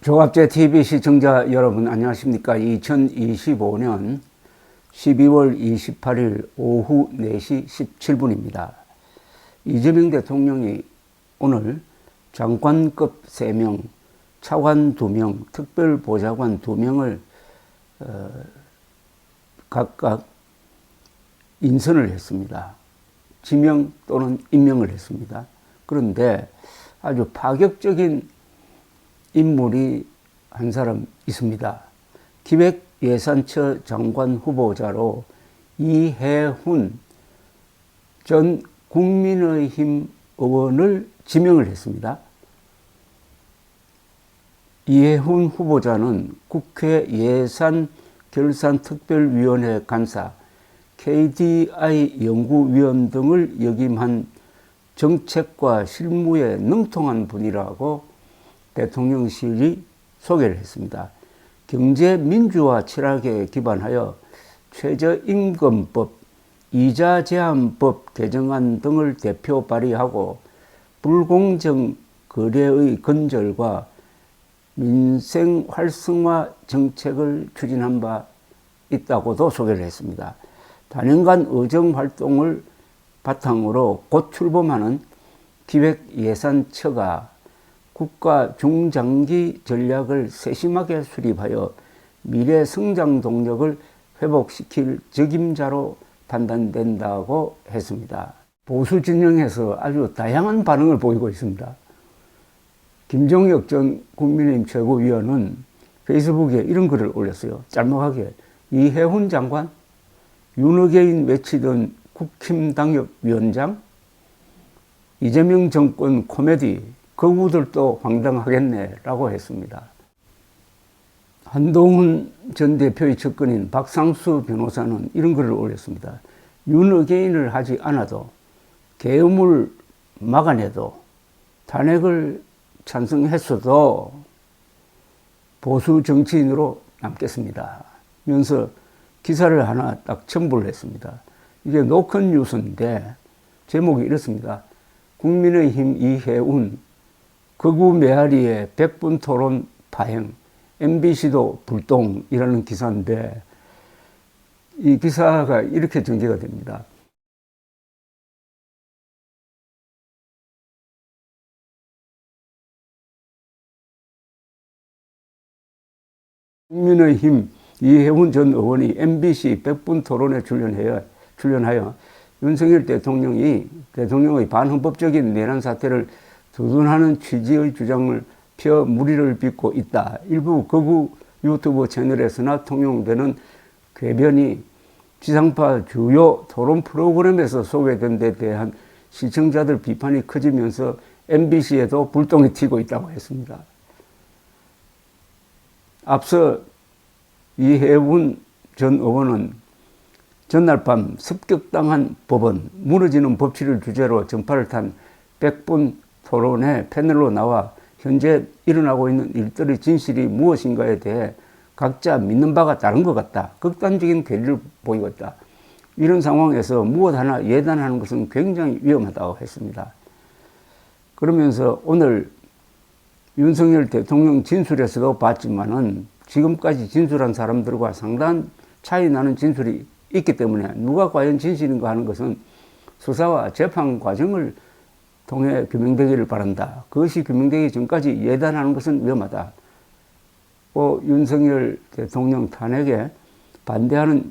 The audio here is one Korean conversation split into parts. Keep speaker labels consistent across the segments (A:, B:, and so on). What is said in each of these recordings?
A: 조갑제 TV 시청자 여러분 안녕하십니까. 2025년 12월 28일 오후 4시 17분입니다. 이재명 대통령이 오늘 장관급 3명, 차관 2명, 특별보좌관 2명을 각각 인선을 했습니다. 지명 또는 임명을 했습니다. 그런데 아주 파격적인 인물이 한 사람 있습니다. 기획예산처 장관 후보자로 이해훈 전 국민의힘 의원을 지명을 했습니다. 이해훈 후보자는 국회 예산결산특별위원회 간사, KDI 연구위원 등을 역임한 정책과 실무에 능통한 분이라고 대통령실이 소개를 했습니다. 경제민주화 철학에 기반하여 최저임금법, 이자제한법 개정안 등을 대표 발의하고 불공정 거래의 근절과 민생 활성화 정책을 추진한 바 있다고도 소개를 했습니다. 단연간 의정활동을 바탕으로 곧 출범하는 기획예산처가 국가 중장기 전략을 세심하게 수립하여 미래 성장 동력을 회복시킬 적임자로 판단된다고 했습니다. 보수 진영에서 아주 다양한 반응을 보이고 있습니다. 김종혁 전 국민의힘 최고위원은 페이스북에 이런 글을 올렸어요. 짤막하게 이해훈 장관, 윤어게인 외치던 국힘당협위원장, 이재명 정권 코미디, 거구들도 황당하겠네 라고 했습니다. 한동훈 전 대표의 측근인 박상수 변호사는 이런 글을 올렸습니다. 윤어게인을 하지 않아도 계엄을 막아내도 탄핵을 찬성했어도 보수 정치인으로 남겠습니다. 면서 기사를 하나 딱 첨부를 했습니다. 이게 노컷 뉴스인데 제목이 이렇습니다. 국민의힘 이해훈 거구 메아리의 100분 토론 파행, MBC도 불똥이라는 기사인데 이 기사가 이렇게 전개가 됩니다. 국민의힘 이해훈 전 의원이 MBC 100분 토론에 출연하여 윤석열 대통령의 반헌법적인 내란 사태를 두둔하는 취지의 주장을 펴 무리를 빚고 있다. 일부 거구 유튜브 채널에서나 통용되는 궤변이 지상파 주요 토론 프로그램에서 소개된 데 대한 시청자들 비판이 커지면서 MBC에도 불똥이 튀고 있다고 했습니다. 앞서 이해훈 전 의원은 전날 밤 습격당한 법원, 무너지는 법치를 주제로 전파를 탄 100분 토론회 패널로 나와 현재 일어나고 있는 일들의 진실이 무엇인가에 대해 각자 믿는 바가 다른 것 같다. 극단적인 괴리를 보이고 있다. 이런 상황에서 무엇 하나 예단하는 것은 굉장히 위험하다고 했습니다. 그러면서 오늘 윤석열 대통령 진술에서도 봤지만은 지금까지 진술한 사람들과 상당한 차이 나는 진술이 있기 때문에 누가 과연 진실인가 하는 것은 수사와 재판 과정을 통해 규명되기를 바란다. 그것이 규명되기 전까지 예단하는 것은 위험하다. 윤석열 대통령 탄핵에 반대하는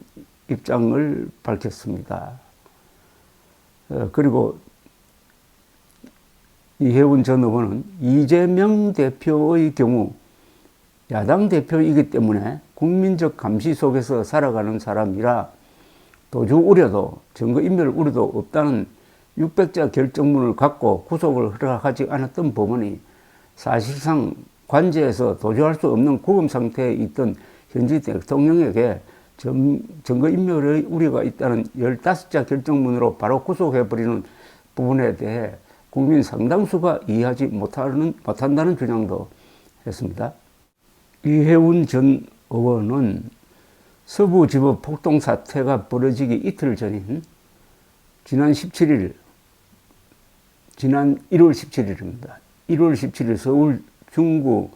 A: 입장을 밝혔습니다. 그리고 이해훈 전 의원은 이재명 대표의 경우 야당 대표이기 때문에 국민적 감시 속에서 살아가는 사람이라 도주 우려도 증거인멸 우려도 없다는 600자 결정문을 갖고 구속을 허락하지 않았던 법원이 사실상 관제에서 도주할 수 없는 구금 상태에 있던 현지 대통령에게 증거인멸의 우려가 있다는 15자 결정문으로 바로 구속해버리는 부분에 대해 국민 상당수가 이해하지 못한다는 주장도 했습니다. 이해훈 전 의원은 서부지법 폭동 사태가 벌어지기 이틀 전인 지난 1월 17일입니다. 1월 17일 서울 중구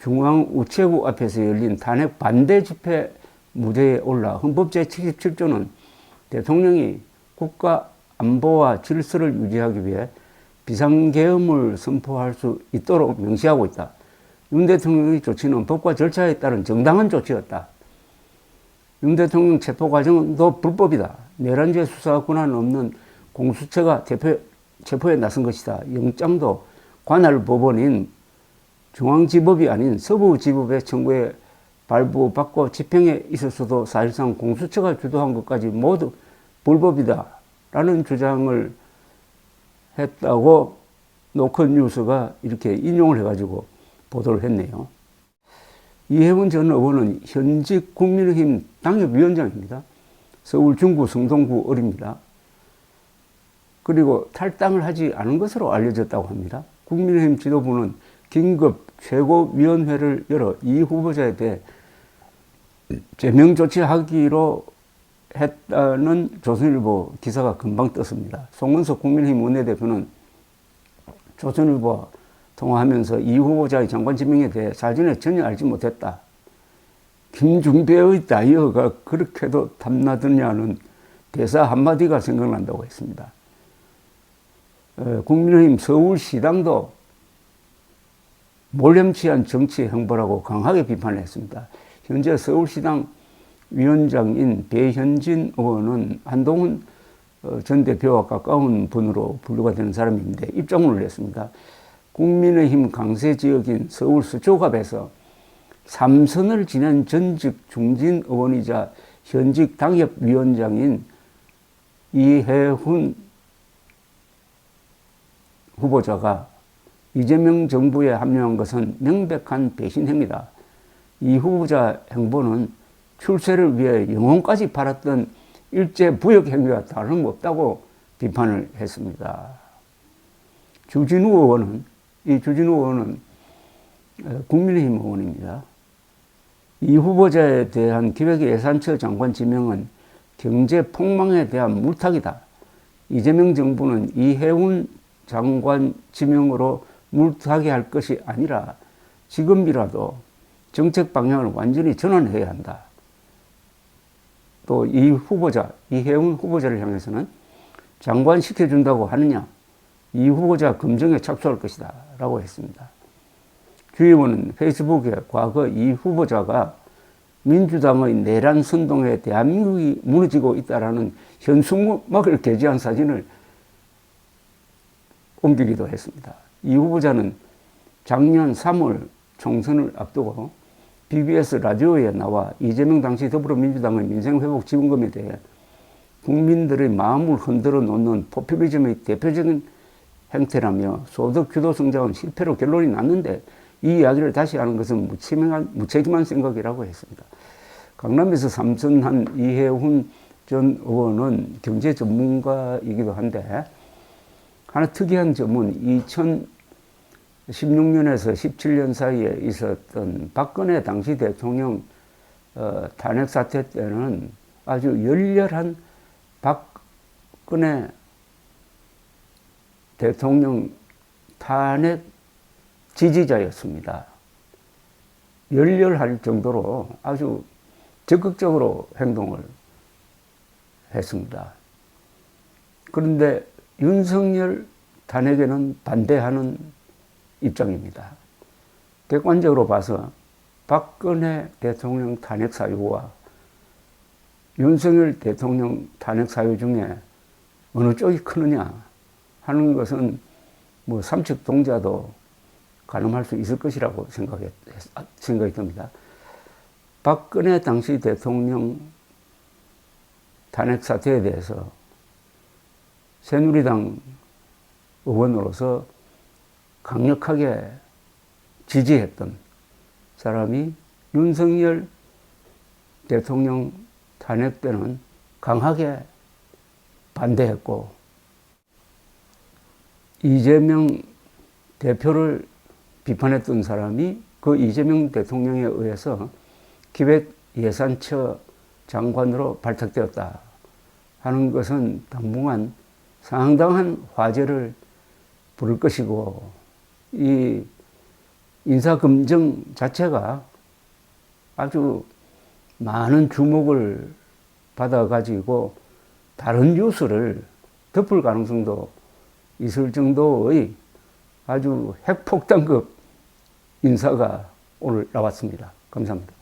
A: 중앙우체국 앞에서 열린 탄핵 반대 집회 무대에 올라 헌법 제77조는 대통령이 국가 안보와 질서를 유지하기 위해 비상계엄을 선포할 수 있도록 명시하고 있다. 윤 대통령의 조치는 법과 절차에 따른 정당한 조치였다. 윤 대통령 체포 과정도 불법이다. 내란죄 수사 권한 없는 공수처가 체포에 나선 것이다. 영장도 관할 법원인 중앙지법이 아닌 서부지법의 청구에 발부받고 집행에 있어서도 사실상 공수처가 주도한 것까지 모두 불법이다 라는 주장을 했다고 노컷뉴스가 이렇게 인용을 해가지고 보도를 했네요. 이해운 전 의원은 현직 국민의힘 당협위원장입니다. 서울 중구 성동구 을입니다. 그리고 탈당을 하지 않은 것으로 알려졌다고 합니다. 국민의힘 지도부는 긴급 최고위원회를 열어 이 후보자에 대해 제명 조치하기로 했다는 조선일보 기사가 금방 떴습니다. 송은석 국민의힘 원내대표는 조선일보와 통화하면서 이 후보자의 장관 지명에 대해 사전에 전혀 알지 못했다. 김중배의 다이어가 그렇게도 탐나더냐는 대사 한마디가 생각난다고 했습니다. 국민의힘 서울시당도 몰염치한 정치 행보라고 강하게 비판했습니다. 현재 서울시당 위원장인 배현진 의원은 한동훈 전 대표와 가까운 분으로 분류가 되는 사람인데 입장문을 냈습니다. 국민의힘 강세 지역인 서울 서초갑에서 3선을 지낸 전직 중진 의원이자 현직 당협위원장인 이해훈 후보자가 이재명 정부에 합류한 것은 명백한 배신 행위다. 이 후보자 행보는 출세를 위해 영혼까지 팔았던 일제 부역 행위와 다름없다고 비판을 했습니다. 주진우 의원은 국민의힘 의원입니다. 이 후보자에 대한 기획예산처 장관 지명은 경제 폭망에 대한 물타기다. 이재명 정부는 이해운 장관 지명으로 물타기할 것이 아니라 지금이라도 정책 방향을 완전히 전환해야 한다. 또 이 후보자, 이해운 후보자를 향해서는 장관 시켜준다고 하느냐? 이 후보자 검증에 착수할 것이다 라고 했습니다. 주 의원은 페이스북에 과거 이 후보자가 민주당의 내란 선동에 대한민국이 무너지고 있다라는 현수막을 게재한 사진을 옮기기도 했습니다. 이 후보자는 작년 3월 총선을 앞두고 BBS 라디오에 나와 이재명 당시 더불어민주당의 민생회복지원금에 대해 국민들의 마음을 흔들어 놓는 포퓰리즘의 대표적인 행태라며 소득 주도 성장은 실패로 결론이 났는데 이 이야기를 다시 하는 것은 무책임한 생각이라고 했습니다. 강남에서 삼선한 이해훈 전 의원은 경제 전문가이기도 한데 하나 특이한 점은 2016년에서 17년 사이에 있었던 박근혜 당시 대통령 탄핵 사태 때는 아주 열렬한 박근혜 대통령 탄핵 지지자였습니다. 열렬할 정도로 아주 적극적으로 행동을 했습니다. 그런데 윤석열 탄핵에는 반대하는 입장입니다. 객관적으로 봐서 박근혜 대통령 탄핵 사유와 윤석열 대통령 탄핵 사유 중에 어느 쪽이 크느냐 하는 것은 뭐 삼척동자도 가늠할 수 있을 것이라고 생각이 듭니다. 박근혜 당시 대통령 탄핵 사태에 대해서 새누리당 의원으로서 강력하게 지지했던 사람이 윤석열 대통령 탄핵 때는 강하게 반대했고 이재명 대표를 비판했던 사람이 그 이재명 대통령에 의해서 기획예산처 장관으로 발탁되었다 하는 것은 당분간 상당한 화제를 부를 것이고 이 인사검증 자체가 아주 많은 주목을 받아가지고 다른 뉴스를 덮을 가능성도 있을 정도의 아주 핵폭탄급 인사가 오늘 나왔습니다. 감사합니다.